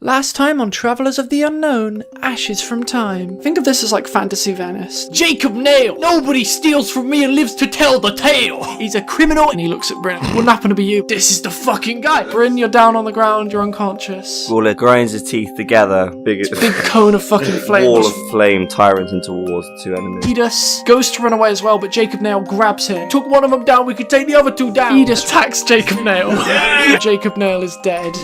Last time on Travelers of the Unknown, Ashes from Time. Think of this as like Fantasy Venice. Jacob Nail! Nobody steals from me and lives to tell the tale! He's a criminal, and he looks at Brynn. Wouldn't happen to be you. This is the fucking guy! Brynn, you're down on the ground, you're unconscious. Gaulir grinds his teeth together. Big cone of fucking flame. Wall of flame tyrants into towards the two enemies. Edis goes to run away as well, but Jacob Nail grabs him. Took one of them down, we could take the other two down. Edis attacks Jacob Nail. Jacob Nail is dead.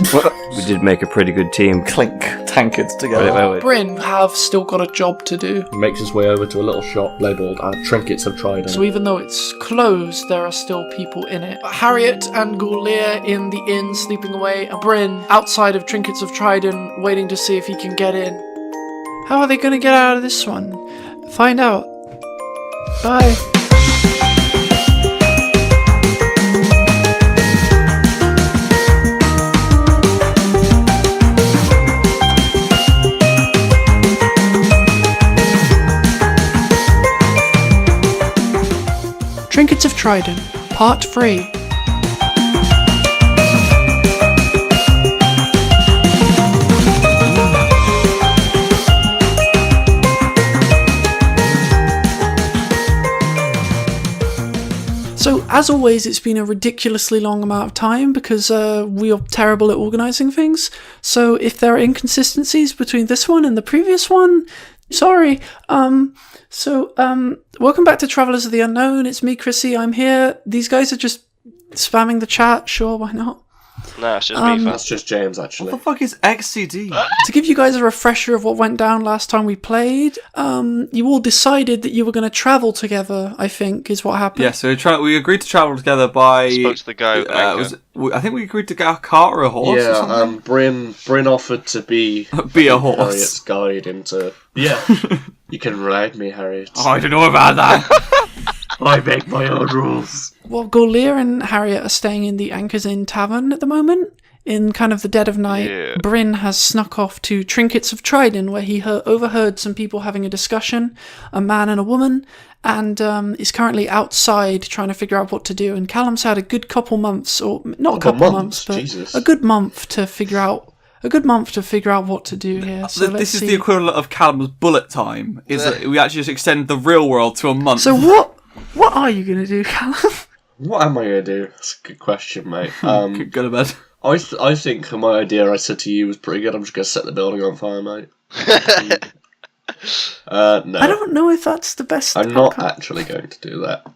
We did make a pretty good team. Clink tankards together. Wait. Brynn have still got a job to do. He makes his way over to a little shop labelled Trinkets of Triden. So even though it's closed, there are still people in it. Harriet and Gaulir in the inn sleeping away, and Brynn outside of Trinkets of Triden waiting to see if he can get in. How are they going to get out of this one? Find out. Bye. Trinkets of Triden, Part 3. So, as always, it's been a ridiculously long amount of time because we are terrible at organising things. So, if there are inconsistencies between this one and the previous one, sorry. Welcome back to Travelers of the Unknown. It's me, Chrissy. I'm here. These guys are just spamming the chat. Sure, why not? No, it's just me. That's just James, actually. What the fuck is XCD? To give you guys a refresher of what went down last time we played, you all decided that you were going to travel together, I think, is what happened. Yeah, so we agreed to travel together by... Spoke to the guy with the anchor. I think we agreed to get a cart or a horse or something. Brynn offered to be a horse. Harriet's guide into... Yeah. You can ride me, Harriet. Oh, I don't know about that. I make my own rules. Well, Gaulir and Harriet are staying in the Anchor's Inn tavern at the moment. In kind of the dead of night, Yeah. Brynn has snuck off to Trinkets of Triden, where he overheard some people having a discussion, a man and a woman, and is currently outside trying to figure out what to do. And Callum's had a good couple months, or not a couple months, but Jesus. a good month to figure out. What to do here. So This is the equivalent of Callum's bullet time, is that we actually just extend the real world to a month. So what are you going to do, Callum? What am I going to do? That's a good question, mate. Go to bed. I think my idea I said to you was pretty good. I'm just going to set the building on fire, mate. No. I don't know if that's the best I'm not actually going to do that.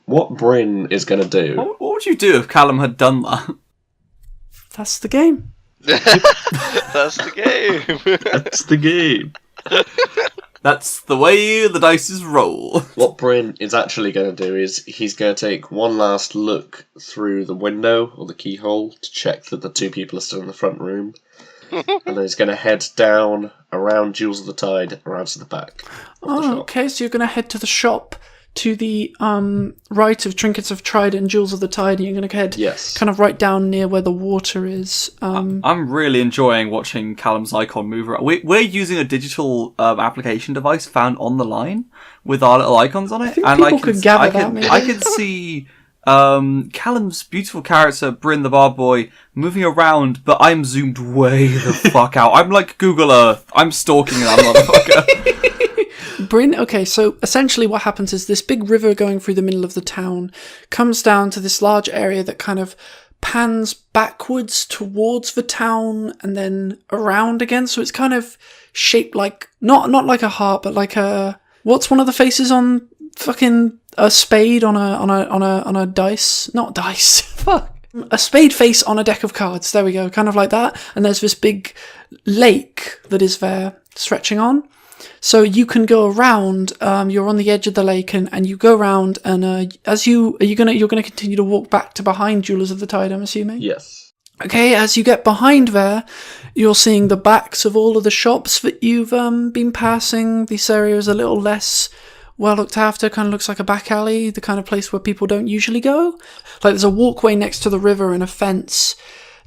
What Brynn is going to do... What would you do if Callum had done that? That's the game. That's the game. That's the game. That's the way the dice roll. What Brynn is actually going to do is he's going to take one last look through the window or the keyhole to check that the two people are still in the front room. And then he's going to head down around Jewels of the Tide, around to the back of the shop. Okay, so you're going to head to the shop to the right of Trinkets of Triden and Jewels of the Tide, and you're going to head kind of right down near where the water is. I'm really enjoying watching Callum's icon move around. We're using a digital application device found on the line with our little icons on it. I think people could gather that, maybe. I can see Callum's beautiful character, Brynn the Bar Boy, moving around, but I'm zoomed way the fuck out. I'm like Google Earth. I'm stalking that motherfucker. Brynn, okay, so essentially what happens is this big river going through the middle of the town comes down to this large area that kind of pans backwards towards the town and then around again. So it's kind of shaped like, not like a heart, but like a, what's one of the faces on fucking a spade on a dice? Not dice. Fuck. A spade face on a deck of cards. There we go. Kind of like that. And there's this big lake that is there stretching on. So you can go around, you're on the edge of the lake and you go around and you're gonna continue to walk back to behind Jewelers of the Tide, I'm assuming? Yes. Okay, as you get behind there, you're seeing the backs of all of the shops that you've been passing. This area is a little less well looked after, kind of looks like a back alley, the kind of place where people don't usually go. Like there's a walkway next to the river and a fence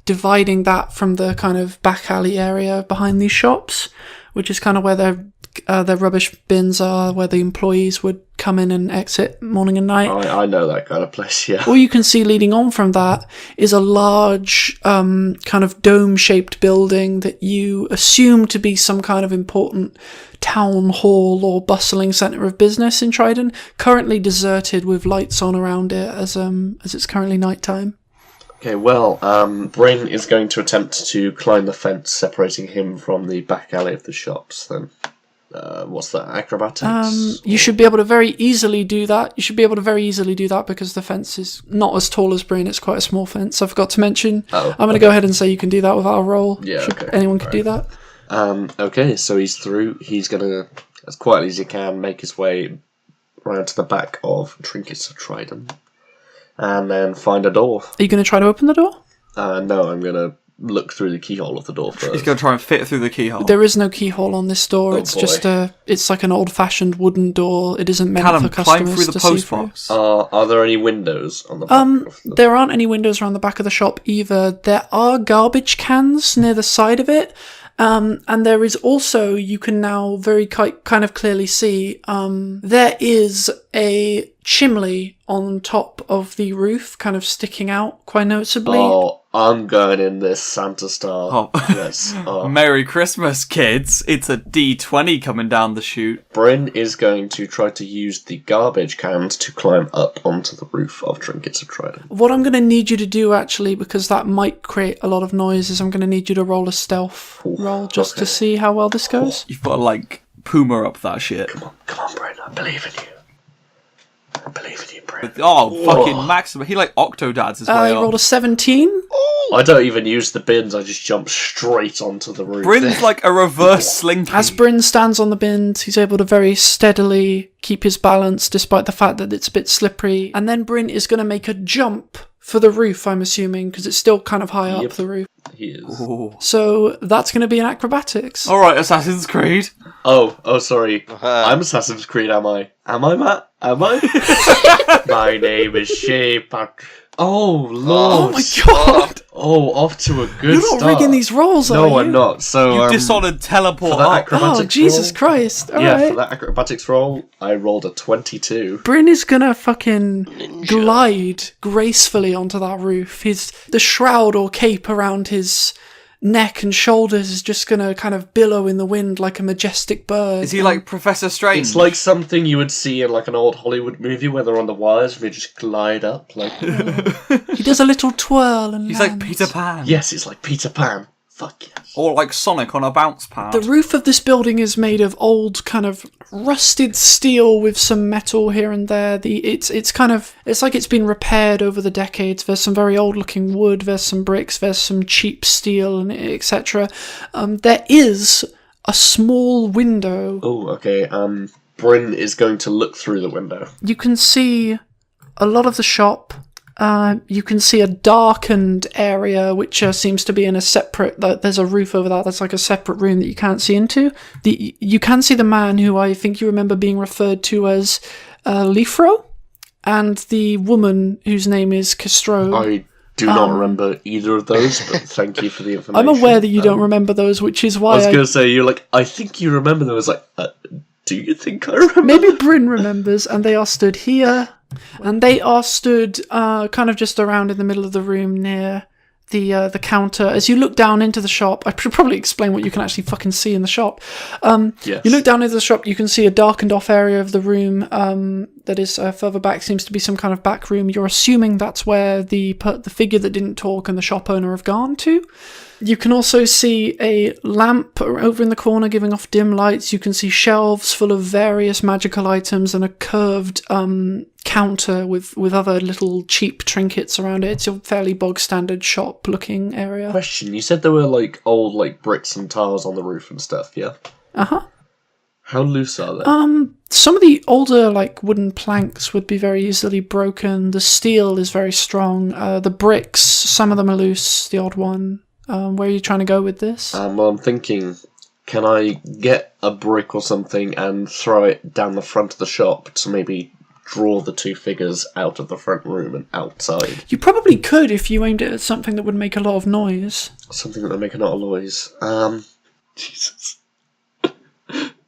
dividing that from the kind of back alley area behind these shops, which is kind of where they're their rubbish bins are, where the employees would come in and exit morning and night. I know that kind of place, yeah. All you can see leading on from that is a large kind of dome-shaped building that you assume to be some kind of important town hall or bustling centre of business in Triden, currently deserted with lights on around it as it's currently nighttime. Okay, well, Brynn is going to attempt to climb the fence separating him from the back alley of the shops, then. What's that, acrobatics? You should be able to very easily do that. Because the fence is not as tall as Brynn. It's quite a small fence. I forgot to mention. I'm going to go ahead and say you can do that without a roll. Yeah, okay. Anyone could do that. Okay, so he's through. He's going to, as quietly as he can, make his way around to the back of Trinkets of Triden. And then find a door. Are you going to try to open the door? No, I'm going to look through the keyhole of the door first. He's going to try and fit through the keyhole. There is no keyhole on this door. It's boy. just it's like an old-fashioned wooden door. It isn't meant Callum, for customers climb through the to see post through. box. Are there any windows on the back of the... There aren't any windows around the back of the shop either. There are garbage cans near the side of it. And there is also, you can now very kind of clearly see, there is a chimney on top of the roof, kind of sticking out quite noticeably. Oh, I'm going in this Santa Star. Oh. Yes. Oh. Merry Christmas, kids. It's a D20 coming down the chute. Brynn is going to try to use the garbage cans to climb up onto the roof of Trinkets of Triden. What I'm going to need you to do, actually, because that might create a lot of noise, is I'm going to need you to roll a stealth roll just to see how well this goes. You've got to, like, Puma up that shit. Come on, Brynn, I believe in you. I believe in you, Brynn. Oh, fucking maximum. He, like, octodads his way You up. rolled a 17. I don't even use the bins, I just jump straight onto the roof. Brynn's like a reverse slinky. As Brynn stands on the bins, he's able to very steadily keep his balance despite the fact that it's a bit slippery. And then Brynn is going to make a jump for the roof, I'm assuming, because it's still kind of high up the roof. He is. Ooh. So that's going to be an acrobatics. Alright, Assassin's Creed. Oh, sorry. I'm Assassin's Creed, am I? Am I, Matt? Am I? My name is Shepard. Oh, Lord. Oh my god! Oh, off to a good You're not start. rigging these rolls, are you? No, I'm not. So, You Dishonored teleport for that up. acrobatics Oh, Jesus roll, Christ. For Alright. that acrobatics roll, I rolled a 22. Brynn is gonna fucking glide gracefully onto that roof. The shroud or cape around his neck and shoulders is just gonna kind of billow in the wind like a majestic bird. Is he like Professor Strange? It's like something you would see in like an old Hollywood movie where they're on the wires and they just glide up. Like, He does a little twirl and He's like lands. Peter Pan. yes, it's like Peter Pan. Fuck yes. Or like Sonic on a bounce pad. The roof of this building is made of old kind of rusted steel with some metal here and there. It's like it's been repaired over the decades. There's some very old looking wood, there's some bricks, there's some cheap steel, and etc. There is a small window. Oh, okay. Brynn is going to look through the window. You can see a lot of the shop. You can see a darkened area which seems to be in a separate... There's a roof over that. That's like a separate room that you can't see into. You can see the man who I think you remember being referred to as Lifro, and the woman whose name is Castro. I do not remember either of those, but thank you for the information. I'm aware that you don't remember those, which is why I was going to say, you're like, I think you remember them. I was like, do you think I remember? Maybe Brynn remembers, and they are stood here, and they are stood kind of just around in the middle of the room near the counter. As you look down into the shop, I should probably explain what you can actually fucking see in the shop. Yes. You look down into the shop, you can see a darkened off area of the room that is further back, seems to be some kind of back room. You're assuming that's where the figure that didn't talk and the shop owner have gone to. You can also see a lamp over in the corner giving off dim lights. You can see shelves full of various magical items and a curved counter with other little cheap trinkets around it. It's a fairly bog standard shop looking area. Question, you said there were like old like bricks and tiles on the roof and stuff, yeah? Uh-huh. How loose are they? Some of the older like wooden planks would be very easily broken. The steel is very strong. The bricks, some of them are loose, the odd one. Where are you trying to go with this? Well, I'm thinking, can I get a brick or something and throw it down the front of the shop to maybe draw the two figures out of the front room and outside? You probably could if you aimed it at something that would make a lot of noise. Something that would make a lot of noise. Jesus.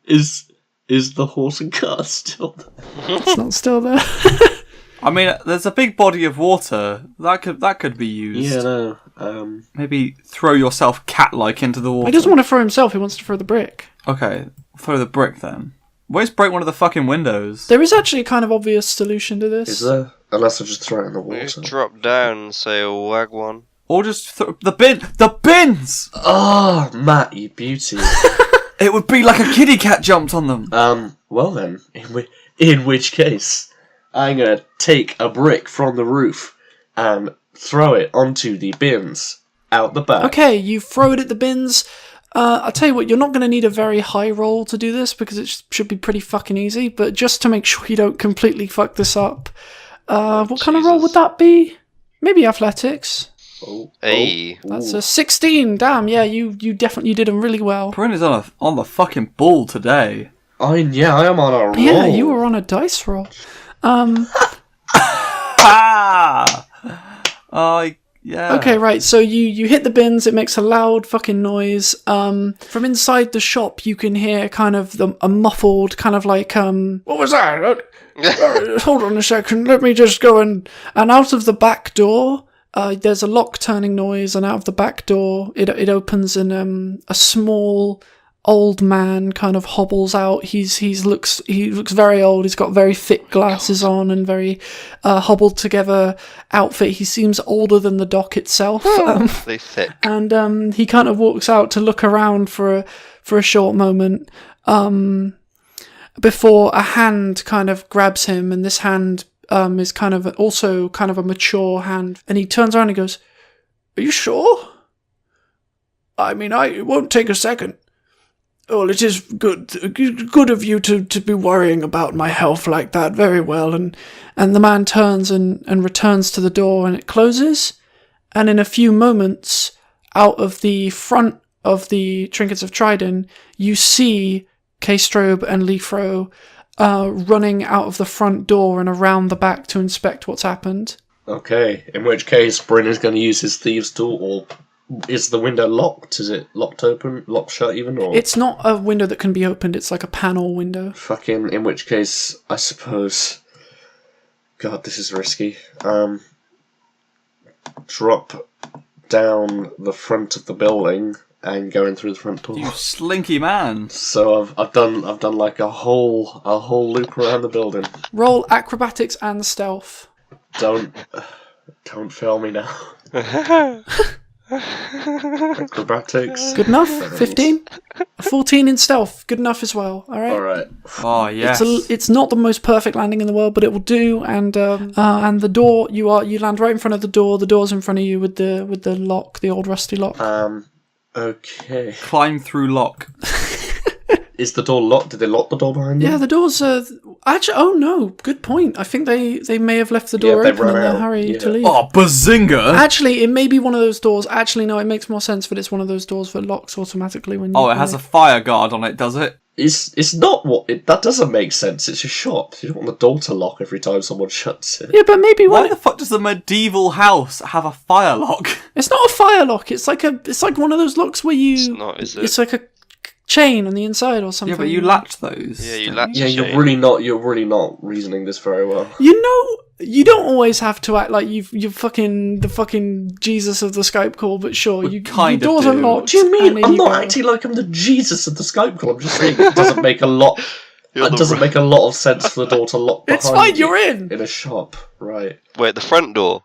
Is the horse and cart still there? It's not still there. I mean, there's a big body of water that could be used. Yeah, no. Maybe throw yourself cat-like into the water. He doesn't want to throw himself, he wants to throw the brick. Okay, throw the brick then. Where's break one of the fucking windows? There is actually a kind of obvious solution to this. Is there? Unless I just throw it in the We just water. drop down and say a wagwan. Or just the bins! Oh, Matt, you beauty. It would be like a kitty cat jumped on them. Well then, in which case, I'm gonna take a brick from the roof and throw it onto the bins out the back. Okay, you throw it at the bins. I'll tell you what, you're not going to need a very high roll to do this because it should be pretty fucking easy, but just to make sure you don't completely fuck this up, what kind of roll would that be? Maybe athletics. Hey. That's a 16. Damn, yeah, you definitely did them really well. Brynn is on the fucking ball today. I am on a roll. Yeah, you were on a dice roll. Yeah. Okay, right, so you hit the bins, it makes a loud fucking noise. From inside the shop, you can hear kind of a muffled, kind of like, what was that? Hold on a second, let me just go and out of the back door, there's a lock turning noise, and out of the back door, it opens, and a small old man kind of hobbles out. He looks very old. He's got very thick glasses on and very hobbled together outfit. He seems older than the dock itself. They thick. And he kind of walks out to look around for a short moment before a hand kind of grabs him, and this hand is kind of also kind of a mature hand, and he turns around and goes, "Are you sure? I mean, it won't take a second. Well, it is good of you to be worrying about my health like that. Very well." And the man turns and returns to the door, and it closes. And in a few moments, out of the front of the Trinkets of Triden, you see K-Strobe and Leafro running out of the front door and around the back to inspect what's happened. Okay, in which case Brynn is going to use his thieves' tool, or is the window locked? Is it locked open, locked shut even? Or It's not a window that can be opened, it's like a panel window. fucking, in which case, I suppose... God, this is risky. Drop down the front of the building and go in through the front door. You slinky man. So I've done like a whole loop around the building. Roll acrobatics and stealth. Don't fail me now. Acrobatics. Good enough? 15? 14 in stealth. Good enough as well. Alright? Alright. Oh yes. It's not the most perfect landing in the world, but it will do. And the door, you land right in front of the door. The door's in front of you with the lock, the old rusty lock. Okay. Climb through lock. Is the door locked? Did they lock the door behind you? Yeah, the door's actually. Oh no, good point. I think they may have left the door they open in ran their out. hurry Yeah. to leave. Oh, bazinga! Actually, it may be one of those doors. Actually, no, it makes more sense that it's one of those doors that locks automatically when you. Oh, it has a fire guard on it, does it? It's not what that doesn't make sense. It's a shop. You don't want the door to lock every time someone shuts it. Yeah, but maybe Why one. the fuck does a medieval house have a fire lock? It's not a fire lock. It's like one of those locks where you. It's not, is it? It's like a chain on the inside or something. Yeah, but you latch those. Yeah, you don't latch Yeah, you're really not reasoning this very well. You know, you don't always have to act like you're fucking the fucking Jesus of the Skype call, but sure, your kind of doors do. are locked. What do you mean? and in I'm you not go. acting like I'm the Jesus of the Skype call. I'm just saying it doesn't make a lot. You're It the doesn't make a lot of sense for the door to lock behind It's fine. you You're in. a shop, right? Wait, the front door.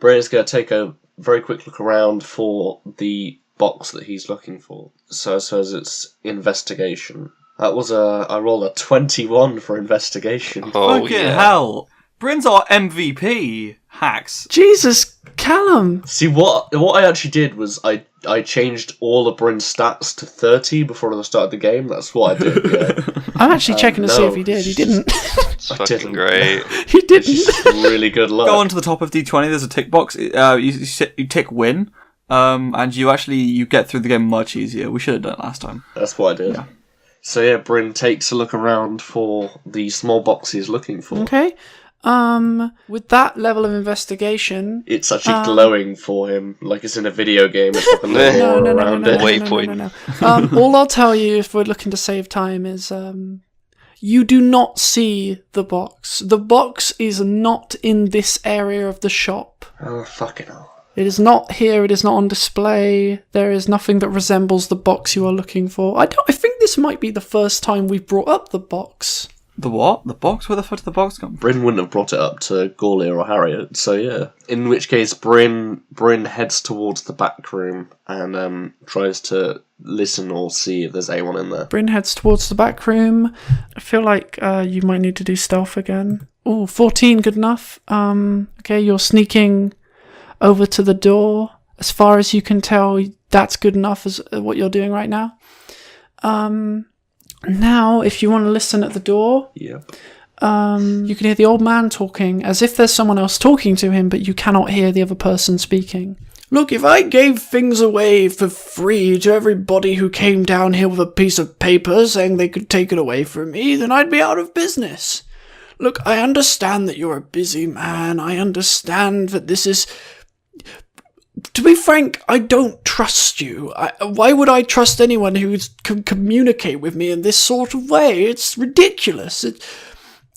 Bryn's going to take a very quick look around for the box that he's looking for. So I suppose it's investigation. That was I rolled a 21 for investigation. Oh, Fucking yeah. hell. Bryn's our MVP. Hacks. Jesus, Callum. See, what I actually did was I changed all of Bryn's stats to 30 before the start of the game. That's what I did, yeah. I'm actually checking to see no. if he did. He didn't. It's I fucking didn't. great. He It's didn't. just really good luck. Go on to the top of D20, there's a tick box. You tick win. And you get through the game much easier. We should have done it last time. That's what I did. Yeah. So yeah, Brynn takes a look around for the small box he's looking for. Okay. With that level of investigation, It's actually glowing for him, like it's in a video game. It's got a little No, aura around it. Waypoint. All I'll tell you if we're looking to save time is you do not see the box. The box is not in this area of the shop. Oh, fucking hell. It is not here, it is not on display. There is nothing that resembles the box you are looking for. I think this might be the first time we've brought up the box. The what? The box? Where the fuck did the box come from? Brynn wouldn't have brought it up to Gaulir or Harriet, so yeah. In which case, Brynn heads towards the back room and tries to listen or see if there's anyone in there. Brynn heads towards the back room. I feel like you might need to do stealth again. Oh, 14, good enough. Okay, you're sneaking over to the door. As far as you can tell, that's good enough as what you're doing right now. Now, if you want to listen at the door, Yep. you can hear the old man talking, as if there's someone else talking to him, but you cannot hear the other person speaking. Look, if I gave things away for free to everybody who came down here with a piece of paper saying they could take it away from me, then I'd be out of business. Look, I understand that you're a busy man. I understand that this is... To be frank, I don't trust you. Why would I trust anyone who can communicate with me in this sort of way? It's ridiculous.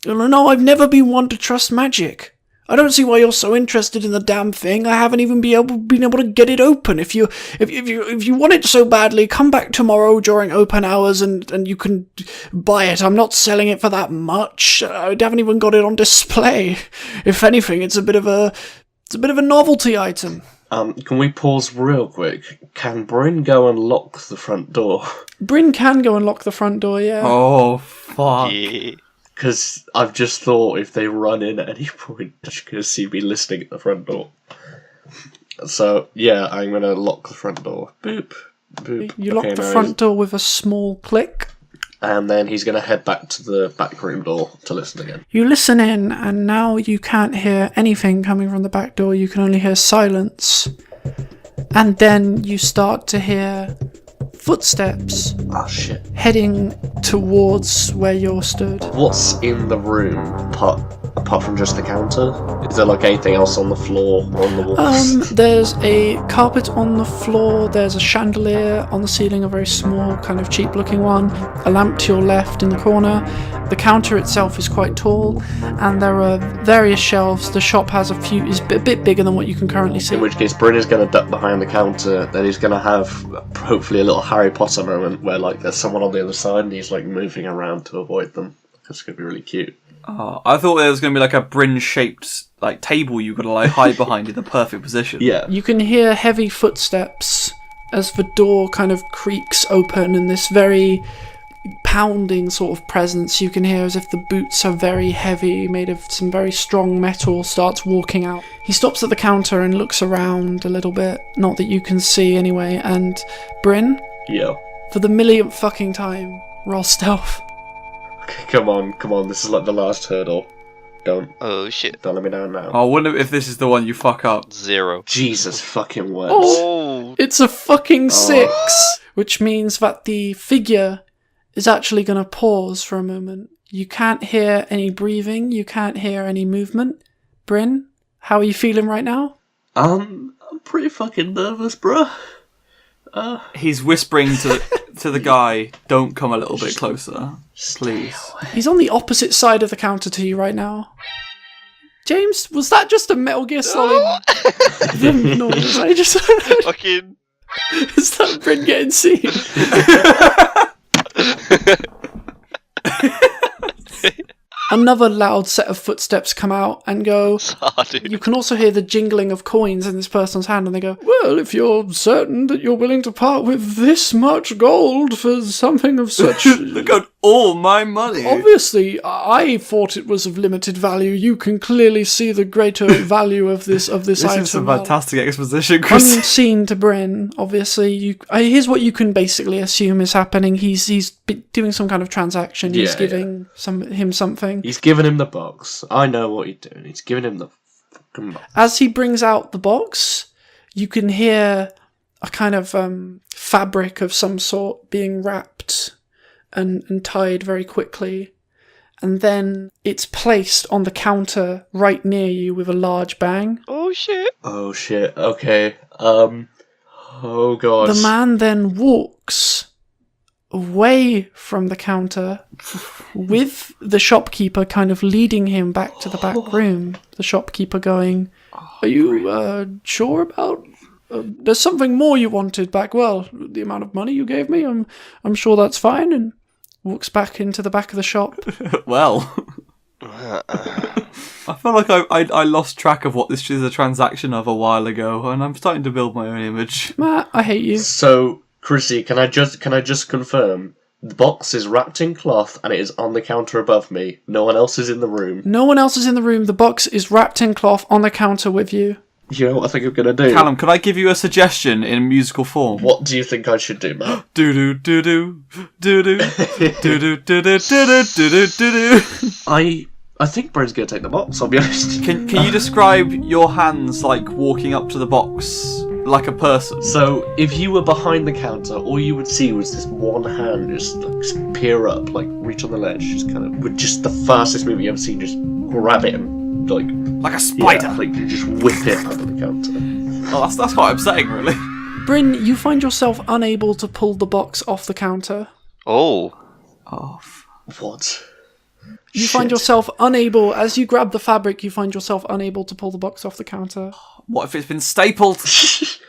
No, I've never been one to trust magic. I don't see why you're so interested in the damn thing. I haven't even been able to get it open. If you want it so badly, come back tomorrow during open hours and you can buy it. I'm not selling it for that much. I haven't even got it on display. If anything, it's a bit of a novelty item. Can we pause real quick? Can Brynn go and lock the front door? Brynn can go and lock the front door, yeah. Oh, fuck. Yeah. Because I've just thought if they run in at any point, they're just going to see me listening at the front door. So, yeah, I'm going to lock the front door. Boop. Boop. You lock the front door with a small click. And then he's going to head back to the back room door to listen again. You listen in, and now you can't hear anything coming from the back door. You can only hear silence. And then you start to hear footsteps Oh, shit. heading towards where you're stood. What's in the room apart from just the counter? Is there like anything else on the floor or on the walls? There's a carpet on the floor, there's a chandelier on the ceiling, a very small, kind of cheap-looking one, a lamp to your left in the corner. The counter itself is quite tall, and there are various shelves. The shop has is a bit bigger than what you can currently see. In which case, Brynn is going to duck behind the counter. Then he's going to have hopefully a little Harry Potter moment where like there's someone on the other side and he's like moving around to avoid them. It's going to be really cute. Oh, I thought there was going to be like a Brynn-shaped like table you got to like hide behind in the perfect position. Yeah. You can hear heavy footsteps as the door kind of creaks open, and this very pounding sort of presence you can hear as if the boots are very heavy, made of some very strong metal, starts walking out. He stops at the counter and looks around a little bit, not that you can see anyway, and Brynn, Yeah. for the millionth fucking time, roll stealth. Okay, come on. This is like the last hurdle. Don't Oh shit. let me down now. Oh, I wonder if this is the one you fuck up. 0. Jesus fucking words. Oh. It's a fucking 6, which means that the figure is actually going to pause for a moment. You can't hear any breathing, you can't hear any movement. Brynn, how are you feeling right now? I'm pretty fucking nervous, bruh. He's whispering to the guy, "Don't come a little bit closer, please." He's on the opposite side of the counter to you right now. James, was that just a Metal Gear Solid noise? I just... Fucking. Is that Brynn getting seen? Another loud set of footsteps come out and go. You can also hear the jingling of coins in this person's hand, and they go, well, if you're certain that you're willing to part with this much gold for something of such... Look at all my money. Obviously, I thought it was of limited value. You can clearly see the great value of this item. This is some fantastic exposition, Chris. Unseen to Brynn, obviously. Here's what you can basically assume is happening. He's doing some kind of transaction. He's giving him something. He's giving him the box. I know what he's doing. He's giving him the fucking box. As he brings out the box, you can hear a kind of fabric of some sort being wrapped and tied very quickly. and then it's placed on the counter right near you with a large bang. Oh shit. Oh shit. Okay. Oh god. The man then walks away from the counter with the shopkeeper kind of leading him back to the back room. The shopkeeper going, "Are you sure about? There's something more you wanted back. Well, the amount of money you gave me, I'm sure that's fine." And walks back into the back of the shop. Well, I feel like I lost track of what this is a transaction of a while ago, and I'm starting to build my own image. Matt, I hate you. So, Chrissy, can I just confirm? The box is wrapped in cloth and it is on the counter above me. No one else is in the room. No one else is in the room. The box is wrapped in cloth on the counter with you. You know what I think I'm gonna do? Callum, could I give you a suggestion in musical form? What do you think I should do, Matt? Do do do do do do do do do do do do do. I think Brynn's gonna take the box, I'll be honest. Can you describe your hands like walking up to the box like a person? So, if you were behind the counter, all you would see was this one hand just like, peer up, like reach on the ledge, just kind of, with just the fastest move you've ever seen, just grab it and like a spider. Yeah, like you just whip it under the counter. Oh, that's quite upsetting, really. Brynn, you find yourself unable to pull the box off the counter. Oh. Oh. What? You find yourself unable, as you grab the fabric, you find yourself unable to pull the box off the counter. What if it's been stapled? Shit.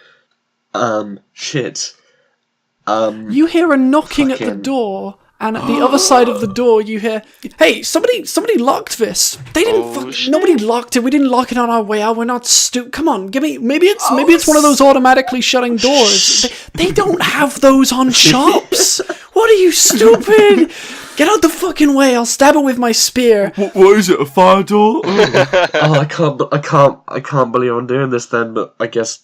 You hear a knocking at the Fucking- door, and at the other side of the door you hear, "Hey, somebody locked this. They didn't shit. nobody locked it. We didn't lock it on our way out. We're not stupid. Come on, give me, maybe it's one of those automatically shutting doors. They don't have those on shops. What are you, stupid? Get out the fucking way. I'll stab it with my spear." What is it? A fire door? Oh, I can't believe I'm doing this then, but I guess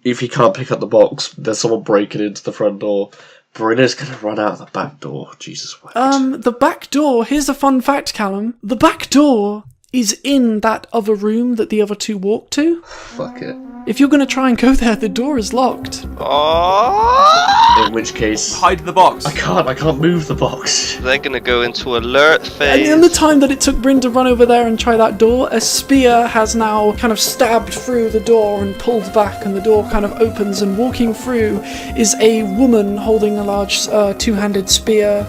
if he can't pick up the box, there's someone breaking into the front door. Brynn is gonna run out of the back door. Jesus Christ. The back door, here's a fun fact, Callum. The back door is in that other room that the other two walked to. Fuck it. If you're going to try and go there, the door is locked. Oh. In which case, Hide the box. I can't move the box. They're gonna go into alert And phase. in the time that it took Brynn to run over there and try that door, a spear has now kind of stabbed through the door and pulled back, and the door kind of opens, and walking through is a woman holding a large two-handed spear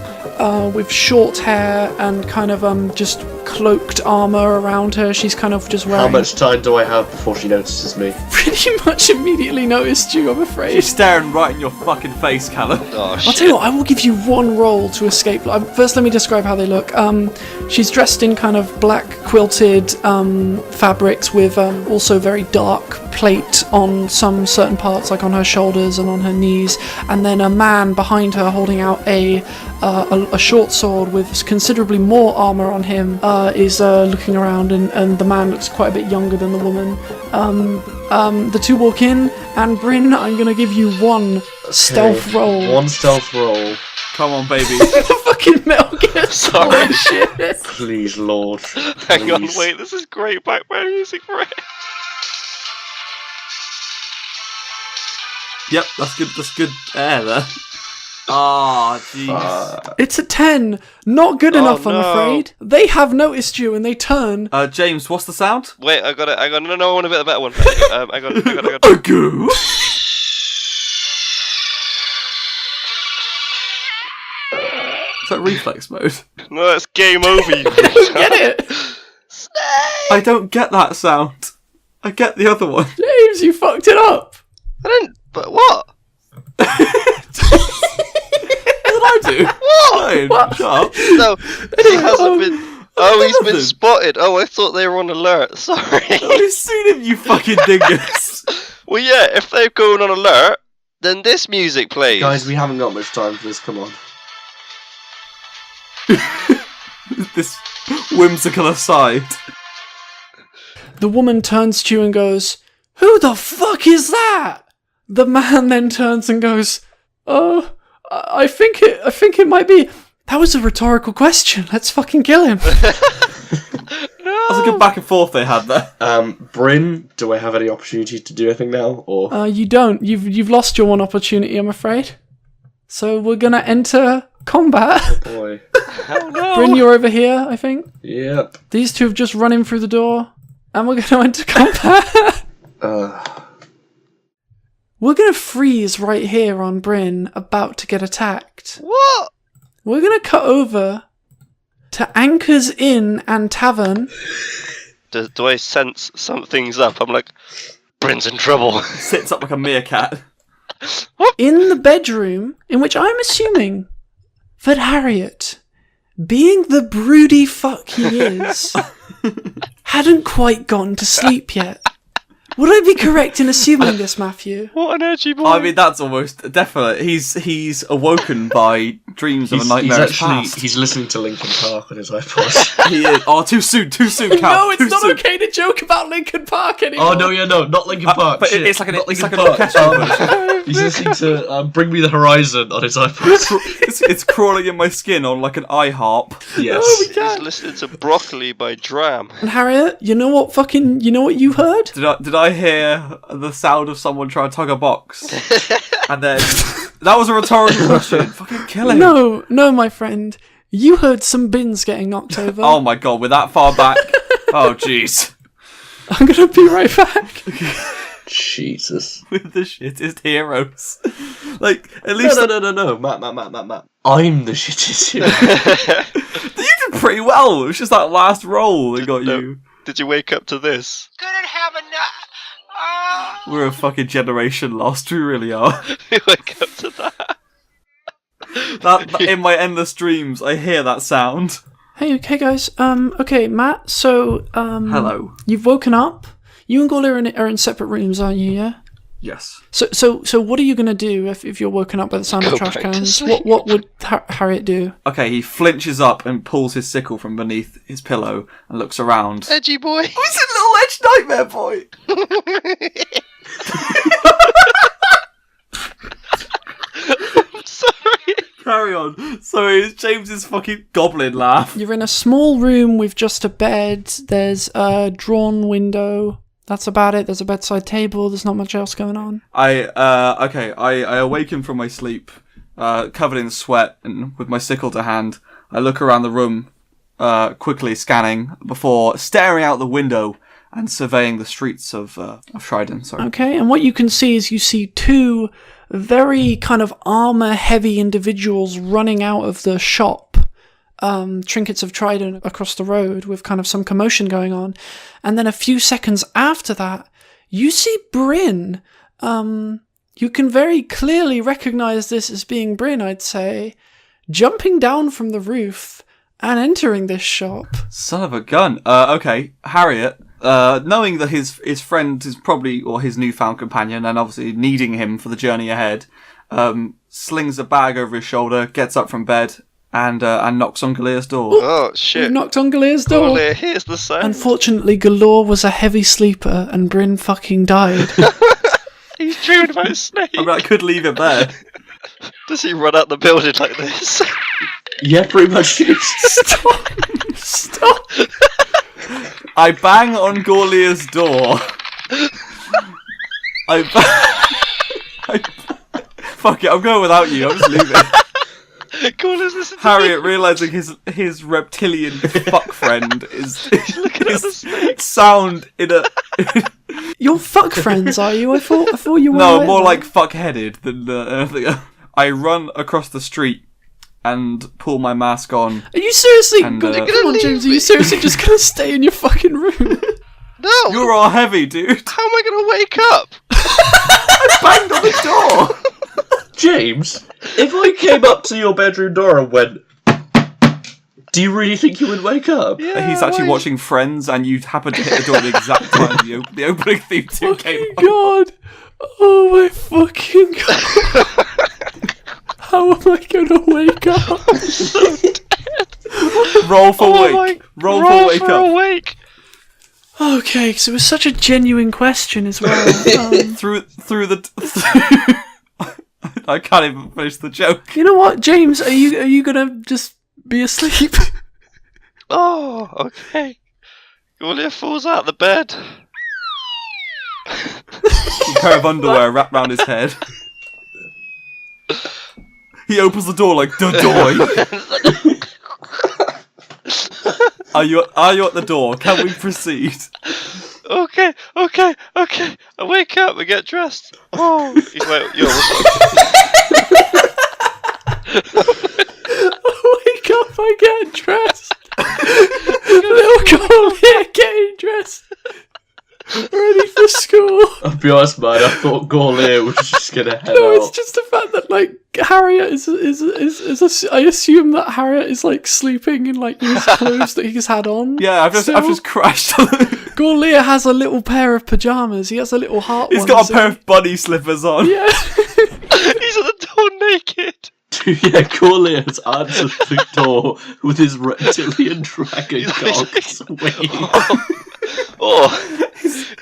with short hair and kind of just cloaked armour around her. She's kind of just wearing... How much time do I have before she notices me? Pretty much immediately noticed you, I'm afraid. She's staring right in your fucking face, Callum. Oh, I'll shit. tell you what, I will give you one roll to escape. First, let me describe how they look. She's dressed in kind of black quilted fabrics with also very dark plate on some certain parts, like on her shoulders and on her knees. And then a man behind her holding out a short sword with considerably more armour on him is looking around, and the man looks quite a bit younger than the woman. The two walk in, and Brynn, I'm going to give you one stealth roll. One stealth roll. Come on, baby. Fucking Metal Gear Sorry. shit. Please, Lord. Hang on, Please. wait, this is great background music for it. Yep, that's good air there. Ah, jeez. It's a 10. Not good enough, I'm no. afraid. They have noticed you, and they turn. James, what's the sound? Wait, I got it. No, I want a bit better one. I got it. A goo. Is that reflex mode? No, it's game over, you Get it? I don't get that sound. I get the other one. James, you fucked it up. I didn't, but what? What did I do? Fine, shut up. No, he hasn't been... Oh, he's been Nothing. spotted. Oh, I thought they were on alert. Sorry. I've seen him, you fucking dingus. Well, yeah, if they're going on alert, then this music plays. Guys, we haven't got much time for this, come on. This whimsical aside. The woman turns to you and goes, "Who the fuck is that?" The man then turns and goes, "Oh, I think it might be." That was a rhetorical question. Let's fucking kill him. That was a good back and forth they had there. Brynn, do I have any opportunity to do anything now, or...? You don't. You've lost your one opportunity, I'm afraid. So we're gonna enter combat. Oh boy. Hell no. Brynn, you're over here, I think. Yep. These two have just run in through the door, and we're going to enter combat. We're going to freeze right here on Brynn, about to get attacked. What? We're going to cut over to Anchor's Inn and Tavern. Do I sense something's up? I'm like, Brynn's in trouble. Sits up like a meerkat. In the bedroom, in which I'm assuming that Harriet, being the broody fuck he is, hadn't quite gone to sleep yet. Would I be correct in assuming this, Matthew? What an edgy boy. I mean, that's almost definite. He's awoken by dreams of a nightmarish past. He's listening to Linkin Park on his iPod. He is. Oh, too soon, Cal. No, it's too not soon. okay to joke about Linkin Park anymore. Oh no, not Linkin Park. But Shit, it's like an not Linkin orchestral Park. version. He's listening to "Bring Me the Horizon" on his iPod. It's crawling in my skin on like an eye harp. Yes. He's listening to Broccoli by Dram. And Harriet, you know what you heard? Did I hear the sound of someone trying to tug a box? And then that was a rhetorical question. Fucking kill him. No, my friend. You heard some bins getting knocked over. Oh my god, we're that far back. Oh jeez. I'm gonna be right back. Jesus. With the shittest heroes. Like, at least No. Matt. I'm the shittest hero. you did pretty well. It was just that last roll that got you. Did you wake up to this? Couldn't have enough. We're a fucking generation lost. We really are. You wake up to that. That in my endless dreams, I hear that sound. Hey guys. Okay, Matt. So, Hello. You've woken up. You and Gaulir are in separate rooms, aren't you? Yeah. Yes. So what are you gonna do if you're woken up by the sound of Go trash back to cans? sleep. What would Harriet do? Okay, he flinches up and pulls his sickle from beneath his pillow and looks around. Edgy boy. He's a little edge nightmare boy. Sorry. Carry on. Sorry, it's James's fucking goblin laugh. You're in a small room with just a bed. There's a drawn window. That's about it. There's a bedside table. There's not much else going on. I awaken from my sleep, covered in sweat and with my sickle to hand. I look around the room, quickly scanning before staring out the window and surveying the streets of Triden. Sorry. Okay, and what you can see is you see two very kind of armor-heavy individuals running out of the shop, Trinkets of Triden, across the road with kind of some commotion going on. And then a few seconds after that, you see Brynn. You can very clearly recognize this as being Brynn, I'd say, jumping down from the roof and entering this shop. Son of a gun. Okay, Harriet, knowing that his friend is probably, or his newfound companion, and obviously needing him for the journey ahead, slings a bag over his shoulder, gets up from bed, and knocks on Gaulir's door. Oh We've shit. knocked on Gaulir's door. Gaulir, here's the sound. Unfortunately, Gaulir was a heavy sleeper and Brynn fucking died. He's dreaming about a snake. I mean, I could leave it there. Does he run out the building like this? Yeah, pretty much. Stop! I bang on Gaulir's door. Fuck it, I'm going without you. I'm just leaving. Gaulir's listening to Harriet, realizing his reptilian fuck friend is sound in a You're fuck friends, are you? I thought you were. no like more that. like fuck-headed than anything else. I run across the street and pull my mask on. Are you seriously? And, Come You're on, gonna James. Are leave you me? seriously just gonna stay in your fucking room? No. You're all heavy, dude. How am I gonna wake up? Banged on the door. James, if I came up to your bedroom door and went, do you really think you would wake up? Yeah, He's actually wait. watching Friends, and you happened to hit the door at the exact time the opening theme tune came Fucking on. god! Oh my fucking god! How am I gonna wake up? Roll for Oh wake. my- Roll for wake up. awake. Okay, because it was such a genuine question as well. Through the. I can't even finish the joke. You know what, James? Are you gonna just be asleep? Oh, okay. Gaulir falls out the bed. A pair of underwear wrapped round his head. He opens the door like, the door. Are you at the door? Can we proceed? Okay. I wake up, I get dressed. Oh, he's like, yo, what's I wake up, I get dressed. Little Gaulir getting dressed. Ready for school. I'll be honest, man. I thought Gaulir was just gonna head No, out. it's just the fact that like Harriet is I assume that Harriet is like sleeping in like his clothes that he's had on. Yeah, I've just crashed. Gaulir has a little pair of pajamas. He has a little heart. He's got a pair of bunny slippers on. Yeah. He's at the door naked. Yeah, Gaulir has answered the door with his reptilian dragon cock swinging. Oh,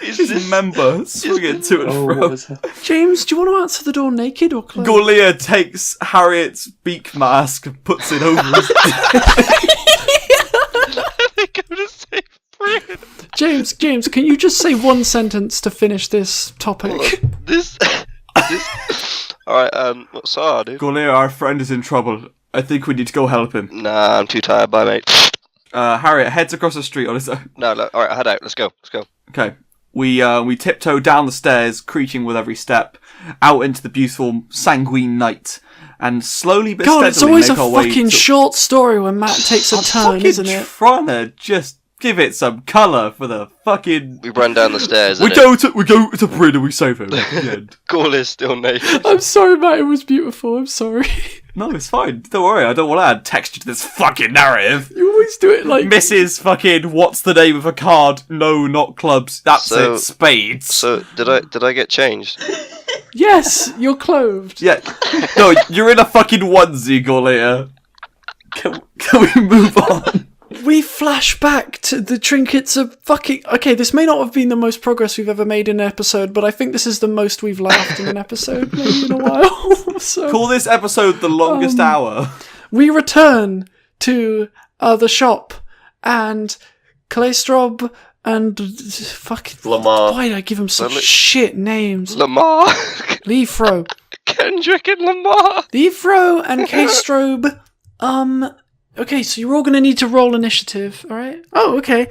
His member swinging to and fro. James, do you want to answer the door naked or clothed? Gaulir takes Harriet's beak mask and puts it over his they go to save Brynn. James, can you just say one sentence to finish this topic? This. Alright, what's up, dude? Gaulir, our friend is in trouble. I think we need to go help him. Nah, I'm too tired. Bye, mate. Harriet heads across the street on his own. No, alright, head out. Let's go. Okay. We tiptoe down the stairs, creaking with every step, out into the beautiful sanguine night, and slowly but God, it's steadily always a make our way fucking short story when Matt takes a turn, isn't it? Trying to just give it some colour for the fucking. We run down the stairs. We go to Brynn and we save him at the end. Gaulier's still naked. I'm sorry, Matt. It was beautiful. I'm sorry. No, it's fine. Don't worry. I don't want to add texture to this fucking narrative. You always do it like Mrs. fucking what's the name of a card? No, not clubs. That's So- it. Spades. So did I get changed? yes, you're clothed. Yeah. No, you're in a fucking onesie, Gaulir. Can we move on? We flash back to the trinkets of fucking. Okay, this may not have been the most progress we've ever made in an episode, but I think this is the most we've laughed in an episode maybe in a while. So Call this episode the longest hour. we return to the shop, and Kalestrob and fucking Lamar. Why did I give him such Well, shit names? Lamar, Leafro, Kendrick, and Lamar. Leafro, and Kastrobe. Okay, so you're all going to need to roll initiative, alright? Oh, okay.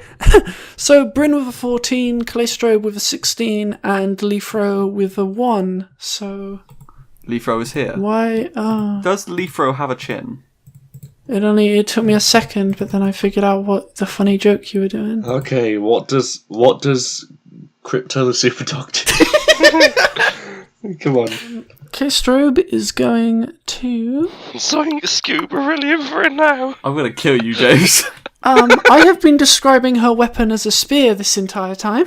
So, Brynn with a 14, Kalestrobe with a 16, and Leafro with a 1. So, Leafro is here. why? Does Leafro have a chin? It took me a second, but then I figured out what the funny joke you were doing. Okay, what does Crypto the Super Dog do? Come on. Kalestrobe is going to... I'm sewing a scuba really for it now. I'm gonna kill you, James. I have been describing her weapon as a spear this entire time.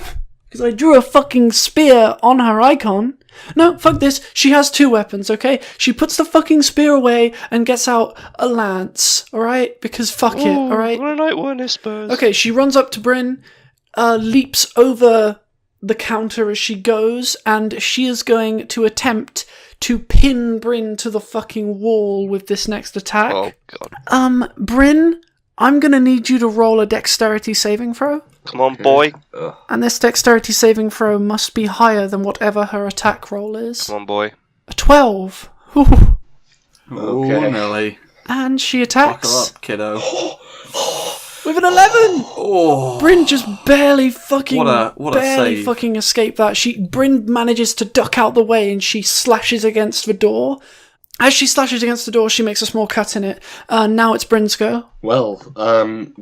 Because I drew a fucking spear on her icon. No, fuck this. She has 2 weapons, okay? She puts the fucking spear away and gets out a lance, alright? Because fuck it, alright? I like one, I suppose. Okay, she runs up to Brynn, leaps over the counter as she goes, and she is going to attempt to pin Brynn to the fucking wall with this next attack. Oh god. Brynn, I'm gonna need you to roll a dexterity saving throw. Come on, boy. And this dexterity saving throw must be higher than whatever her attack roll is. Come on, boy. A 12. Ooh. Okay. Nelly. And she Buckle attacks up, kiddo. with an 11. Oh. Brynn just barely fucking What a save. fucking escaped that. Brynn manages to duck out the way and she slashes against the door. As she slashes against the door, she makes a small cut in it. Now it's Brynn's go. Well,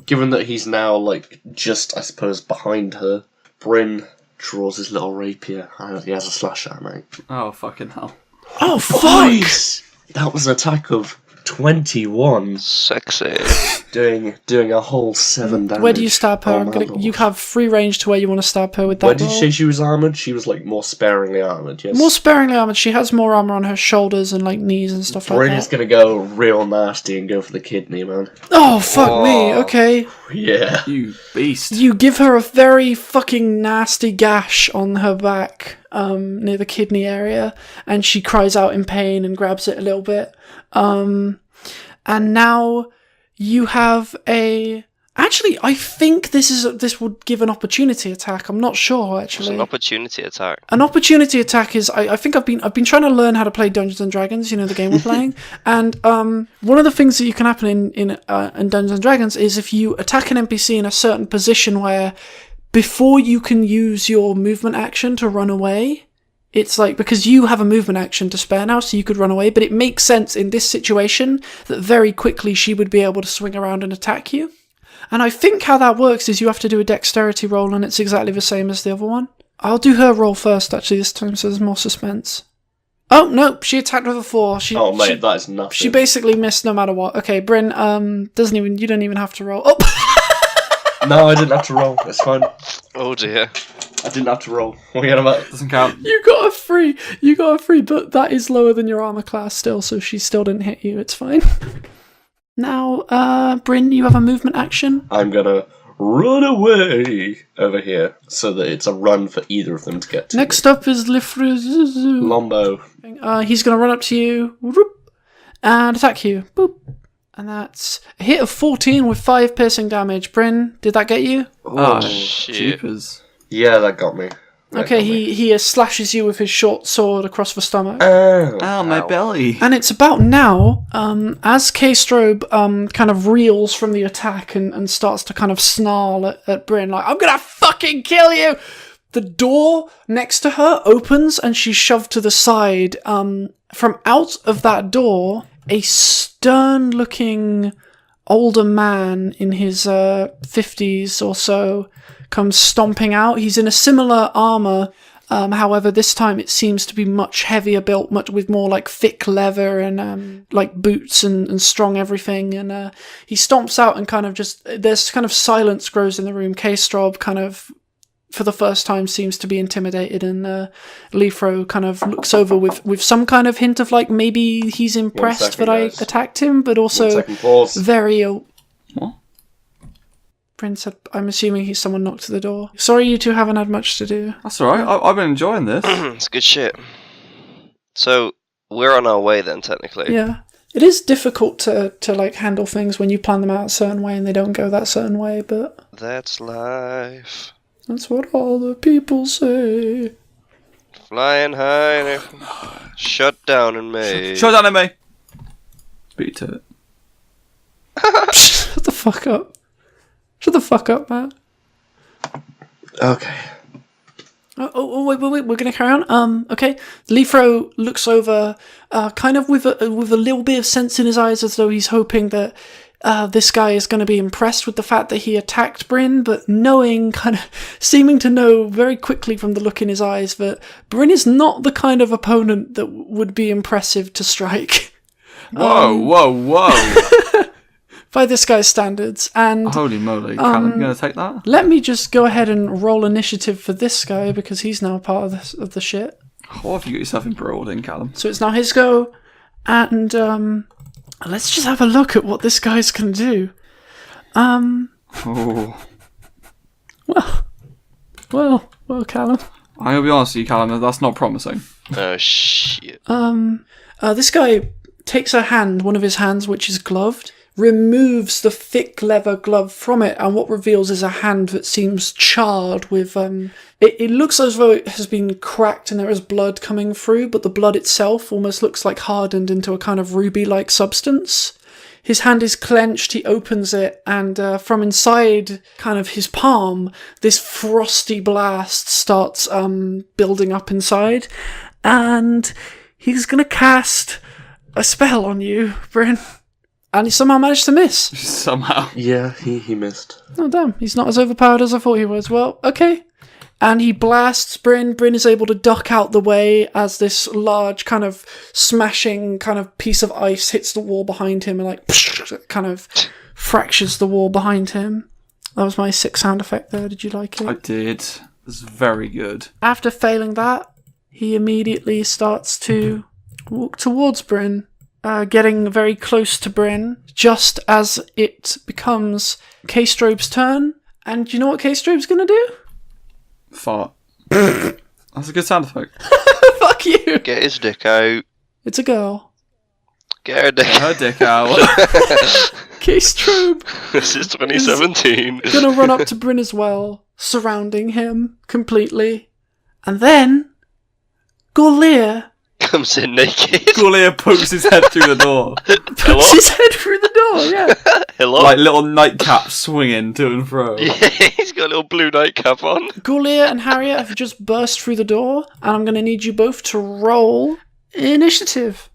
given that he's now, like, just, I suppose, behind her, Brynn draws his little rapier and he has a slash at mate. Oh, fucking hell. Oh, fuck! Nice! That was an attack of 21, Sexy. doing a whole 7 damage. Where do you stab her? on my lord. You have free range to where you want to stab her with that Where did you roll. say she was armoured? She was, like, more sparingly armoured, yes? More sparingly armoured. She has more armour on her shoulders and like knees and stuff like Brynn that. is gonna go real nasty and go for the kidney, man. Oh, fuck me. Oh. Okay. Yeah. You beast. You give her a very fucking nasty gash on her back, near the kidney area, and she cries out in pain and grabs it a little bit. And now you have a Actually, I think this would give an opportunity attack. I'm not sure, actually. It's an opportunity attack. An opportunity attack is I think I've been trying to learn how to play Dungeons and Dragons, the game we're playing. And one of the things that you can happen in Dungeons and Dragons is if you attack an NPC in a certain position where before you can use your movement action to run away, it's like, because you have a movement action to spare now, so you could run away, but it makes sense in this situation that very quickly she would be able to swing around and attack you. And I think how that works is you have to do a dexterity roll, and it's exactly the same as the other one. I'll do her roll first, actually, this time, so there's more suspense. Oh, no, she attacked with a 4. Mate, that is nothing. She basically missed no matter what. Okay, Brynn, you don't even have to roll. Oh! No, I didn't have to roll. It's fine. Oh dear. I didn't have to roll. What are you on about? Doesn't count. You got a 3, but that is lower than your armor class still, so she still didn't hit you. It's fine. Now, Brynn, you have a movement action. I'm gonna run away over here so that it's a run for either of them to get to. Next up is Lifruzu. Lombo. He's gonna run up to you, whoop, and attack you. Boop. And that's a hit of 14 with 5 piercing damage. Brynn, did that get you? Oh, shit. jeepers. Yeah, that got me. Okay, he slashes you with his short sword across the stomach. Ow, my belly. And it's about now, as K-Strobe kind of reels from the attack and starts to kind of snarl at Brynn, like, I'm gonna fucking kill you! The door next to her opens and she's shoved to the side. From out of that door, a stern-looking older man in his 50s or so comes stomping out. He's in a similar armor, however this time it seems to be much heavier built, much with more like thick leather and like boots and strong everything. And he stomps out and kind of there's kind of silence grows in the room. K-Strobe kind of for the first time seems to be intimidated, and Lifro kind of looks over with some kind of hint of like maybe he's impressed that I attacked him, but also very... What? Brynn said, I'm assuming someone knocked to the door. Sorry you two haven't had much to do. That's alright, I've been enjoying this. It's good shit. So, we're on our way then, technically. Yeah. It is difficult to like handle things when you plan them out a certain way and they don't go that certain way, but... That's life. That's what all the people say. Flying high, shut down in May. Shut down in May. Beat to it. Shut the fuck up. Shut the fuck up, Matt. Okay. Wait, we're gonna carry on. Okay. Lifro looks over, kind of with a little bit of sense in his eyes, as though he's hoping that this guy is going to be impressed with the fact that he attacked Brynn, but seeming to know very quickly from the look in his eyes that Brynn is not the kind of opponent that would be impressive to strike. Whoa. By this guy's standards. And holy moly, Callum, you going to take that? let me just go ahead and roll initiative for this guy, because he's now part of the shit. What have you got yourself embroiled in, Callum? So it's now his go, and let's just have a look at what this guy's going to do. Oh. Well, Callum. I'm going to be honest with you, Callum, that's not promising. Oh, shit. This guy takes one of his hands, which is gloved, removes the thick leather glove from it, and what reveals is a hand that seems charred with, it looks as though it has been cracked and there is blood coming through, but the blood itself almost looks like hardened into a kind of ruby-like substance. His hand is clenched, he opens it, and from inside kind of his palm, this frosty blast starts building up inside, and he's gonna cast a spell on you, Brynn. And he somehow managed to miss. Somehow. Yeah, he missed. Oh, damn. He's not as overpowered as I thought he was. Well, okay. And he blasts Brynn. Brynn is able to duck out the way as this large kind of smashing kind of piece of ice hits the wall behind him and like kind of fractures the wall behind him. That was my 6 sound effect there. Did you like it? I did. It was very good. After failing that, he immediately starts to walk towards Brynn. Getting very close to Brynn, just as it becomes K-Strobe's turn. And do you know what K-Strobe's going to do? Fart. That's a good sound effect. Fuck you! Get his dick out. It's a girl. Get her dick Get her dick out. K-Strobe This is 2017. gonna run up to Brynn as well, surrounding him completely. And then Gaulir Comes in naked. Gaulir pokes his head through the door. puts his head through the door, yeah. Hello? Like little nightcaps swinging to and fro. Yeah, he's got a little blue nightcap on. Gaulir and Harriet have just burst through the door, and I'm gonna need you both to roll initiative.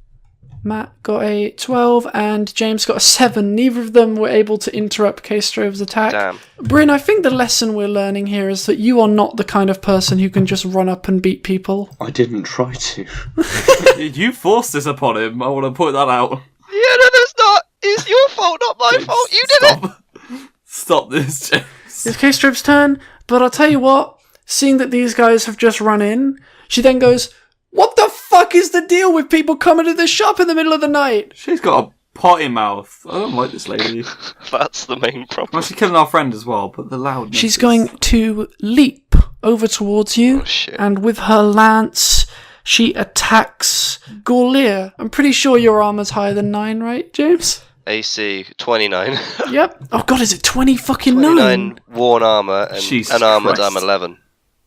Matt got a 12 and James got a 7. Neither of them were able to interrupt K-Strobe's attack. Damn. Brynn, I think the lesson we're learning here is that you are not the kind of person who can just run up and beat people. I didn't try to. You forced this upon him. I want to point that out. Yeah, no, that's not. It's your fault, not my fault. You did it. Stop this, James. It's K-Strobe's turn, but I'll tell you what, seeing that these guys have just run in, she then goes, "What the fuck is the deal with people coming to this shop in the middle of the night?" She's got a potty mouth. I don't like this lady. That's the main problem. Well, she's killing our friend as well, but the loudness. She's going to leap over towards you, Oh, shit. and with her lance, she attacks Gaulir. I'm pretty sure your armor's higher than 9, right, James? AC 29. Yep. Oh god, is it 20 fucking 9? 29 worn armor and Jesus unarmored Christ. I'm 11.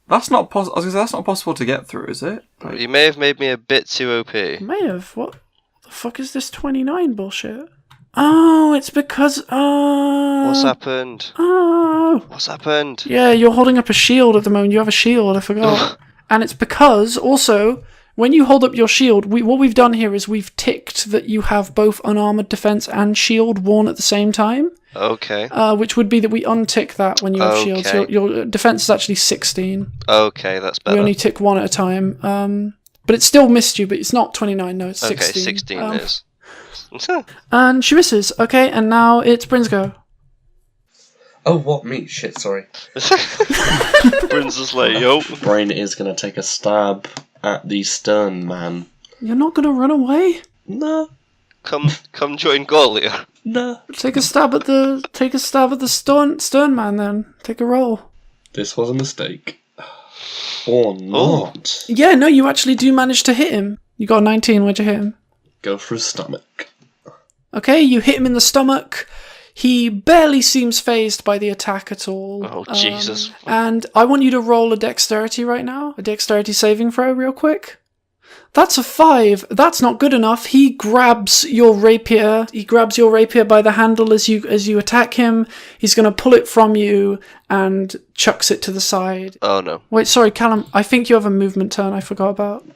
That's not possible. I was gonna say that's not possible to get through, is it? Like, You may have made me a bit too OP. May have. What the fuck is this 29 bullshit? Oh, it's because... What's happened? Oh. What's happened? Yeah, you're holding up a shield at the moment. You have a shield, I forgot. And it's because, also, when you hold up your shield, what we've done here is we've ticked that you have both unarmored defense and shield worn at the same time. Okay. Which would be that we untick that when you have shields. Okay. Your defense is actually 16. Okay, that's We better. only tick one at a time. But it still missed you, but it's not 29, no, it's 16. Okay, 16 is. And she misses. Okay, and now it's Brynn's go. Oh, what? Me? Shit, sorry. Brynn's just like, yo. Brynn is going to take a stab at the stern man. You're not going to run away? No, Come join Gaulir. no. Take a stab at the stern man then. Take a roll. This was a mistake. Or not. Yeah, no, you actually do manage to hit him. You got a 19, where'd you hit him? Go for his stomach. Okay, you hit him in the stomach. He barely seems phased by the attack at all. Oh, Jesus. And I want you to roll a dexterity right now. A dexterity saving throw real quick. That's a 5. That's not good enough. He grabs your rapier. He grabs your rapier by the handle as you attack him. He's going to pull it from you and chucks it to the side. Oh, no. Wait, sorry, Callum. I think you have a movement turn I forgot about.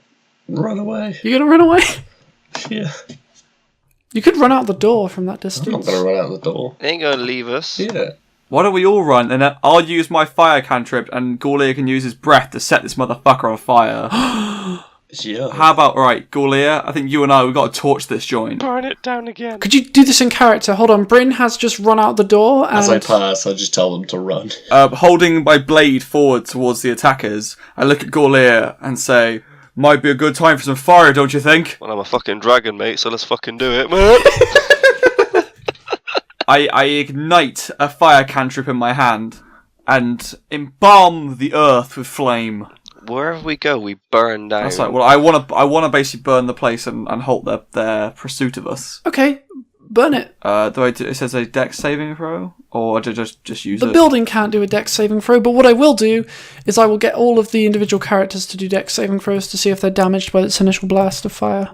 Run away. You're going to run away? Yeah. You could run out the door from that I'm not distance. going to run out the door. They ain't gonna leave us. Yeah. why don't we all run, and then I'll use my fire cantrip, and Gaulir can use his breath to set this motherfucker on fire. Yeah. How about, right, Gaulir, I think you and I, we've got to torch this joint. Burn it down again. Could you do this in character? Hold on. Brynn has just run out the door and... As I pass, I just tell them to run. Holding my blade forward towards the attackers, I look at Gaulir and say, might be a good time for some fire, don't you think? Well, I'm a fucking dragon, mate, so let's fucking do it, man. I ignite a fire cantrip in my hand and embalm the earth with flame. Wherever we go, we burn down. That's like, well, I want to basically burn the place and halt their pursuit of us. Okay, burn it. It says a dex saving throw, or just use The it. building can't do a dex saving throw, but what I will do is I will get all of the individual characters to do dex saving throws to see if they're damaged by its initial blast of fire.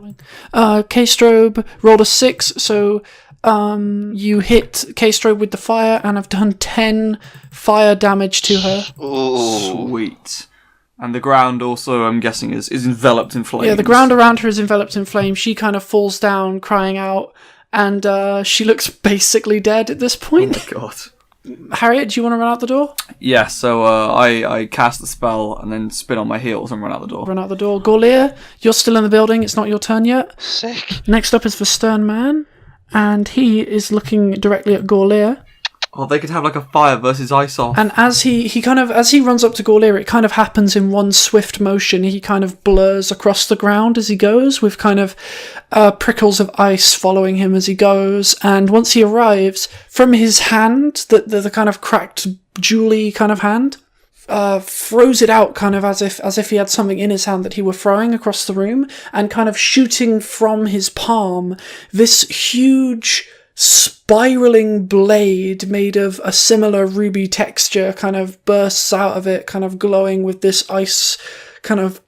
K-Strobe rolled a 6, so you hit K-Strobe with the fire, and I've done 10 fire damage to her. Ooh. Sweet. And the ground also, I'm guessing, is enveloped in flames. Yeah, the ground around her is enveloped in flame. She kind of falls down, crying out, and she looks basically dead at this Oh point. my god. Harriet, do you want to run out the door? Yeah, so I cast the spell and then spin on my heels and run out the door. Run out the door. Gaulir, you're still in the building. It's not your turn yet. Sick. Next up is the Stern Man, and he is looking directly at Gaulir. Oh, they could have like a fire versus ice off. And as he runs up to Gaulir, it kind of happens in one swift motion. He kind of blurs across the ground as he goes, with kind of prickles of ice following him as he goes. And once he arrives, from his hand, the kind of cracked, jewelly kind of hand, throws it out kind of as if he had something in his hand that he were throwing across the room, and kind of shooting from his palm, this huge spiraling blade made of a similar ruby texture kind of bursts out of it, kind of glowing with this ice kind of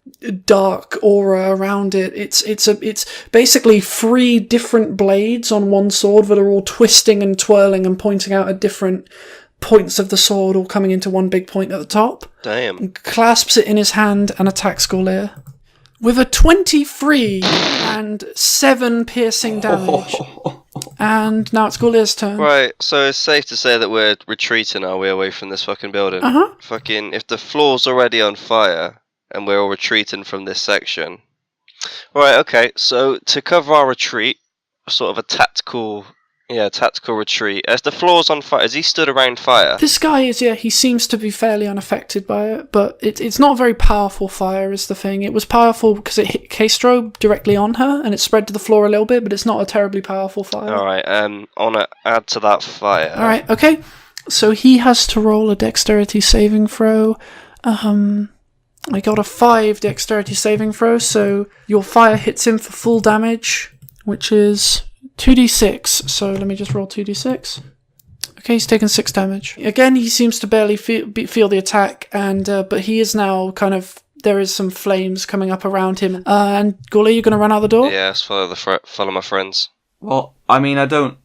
dark aura around it. It's basically 3 different blades on one sword that are all twisting and twirling and pointing out at different points of the sword, all coming into one big point at the top. Damn. And clasps it in his hand and attacks Gaulir with a 23 and 7 piercing damage. And now it's Gaulir's turn. Right, so it's safe to say that we're retreating, are we, away from this fucking building? Uh-huh. Fucking, if the floor's already on fire, and we're all retreating from this section. Right, okay, so to cover our retreat, sort of a tactical retreat. As the floor's on fire, has he stood around fire? This guy is, he seems to be fairly unaffected by it, but it's not very powerful fire is the thing. It was powerful because it hit Castro directly on her, and it spread to the floor a little bit, but it's not a terribly powerful fire. Alright, I want to add to that fire. Alright, okay. So he has to roll a dexterity saving throw. I got a 5 dexterity saving throw, so your fire hits him for full damage, which is 2d6. So let me just roll 2d6. Okay, he's taken 6 damage. Again, he seems to barely feel the attack, and but he is now kind of... There is some flames coming up around him. And Gaulir, you're going to run out the door? Yeah, let's follow my friends. Well, I mean, I don't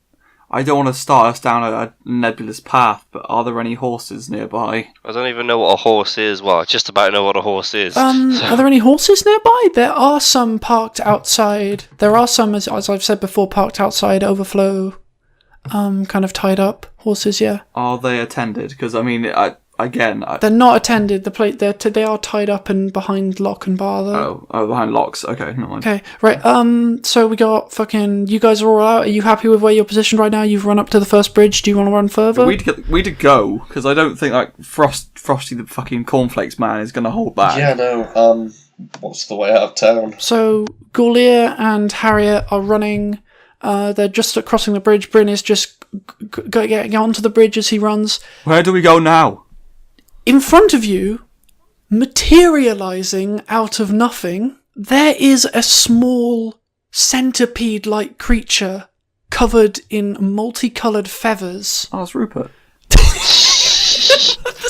want to start us down a nebulous path, but are there any horses nearby? I don't even know what a horse is. Well, I just about know what a horse is. Are there any horses nearby? There are some parked outside. There are some, as I've said before, parked outside overflow, kind of tied up horses, yeah. Are they attended? Because, I mean, they're not attended. They are tied up and behind lock and bar, though. Oh, behind locks. Okay, no mind. Okay, right. So we got fucking... You guys are all out. Are you happy with where you're positioned right now? You've run up to the first bridge. Do you want to run further? We to go, because I don't think, like, Frosty the fucking cornflakes man is going to hold back. Yeah, no, what's the way out of town? So Gaulir and Harriet are running. They're just crossing the bridge. Brynn is just getting onto the bridge as he runs. Where do we go now? In front of you, materializing out of nothing, there is a small centipede-like creature covered in multicolored feathers. Oh, it's Rupert.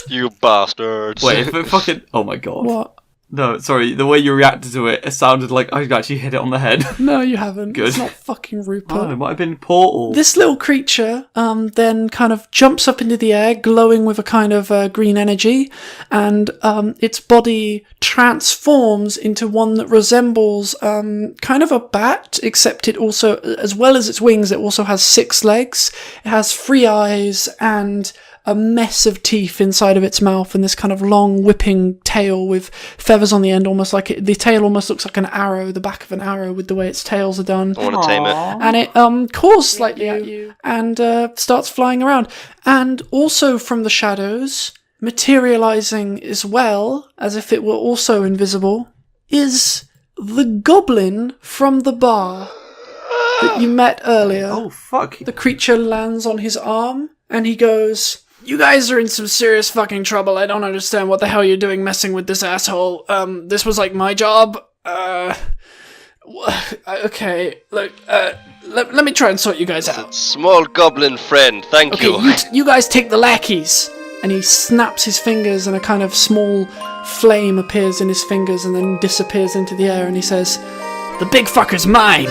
You bastards. Wait, if it fucking... Oh my god. What? No, sorry, the way you reacted to it, it sounded like I actually hit it on the head. No, you haven't. Good. It's not fucking Rupert. Oh, it might have been Portal. This little creature then kind of jumps up into the air, glowing with a kind of green energy, and its body transforms into one that resembles kind of a bat, except it also, as well as its wings, it also has 6 legs. It has 3 eyes and a mess of teeth inside of its mouth, and this kind of long whipping tail with feathers on the end, almost like the tail almost looks like an arrow, the back of an arrow with the way its tails are done. I want to tame it. And it caws slightly at you and starts flying around. And also from the shadows, materializing as well, as if it were also invisible, is the goblin from the bar that you met earlier. Oh, fuck. The creature lands on his arm, and he goes, "You guys are in some serious fucking trouble. I don't understand what the hell you're doing messing with this asshole. This was like my job. Okay, look, let me try and sort you guys out. Small goblin friend, thank Okay, you. you guys take the lackeys." And he snaps his fingers, and a kind of small flame appears in his fingers and then disappears into the air, and he says, "The big fucker's mine!"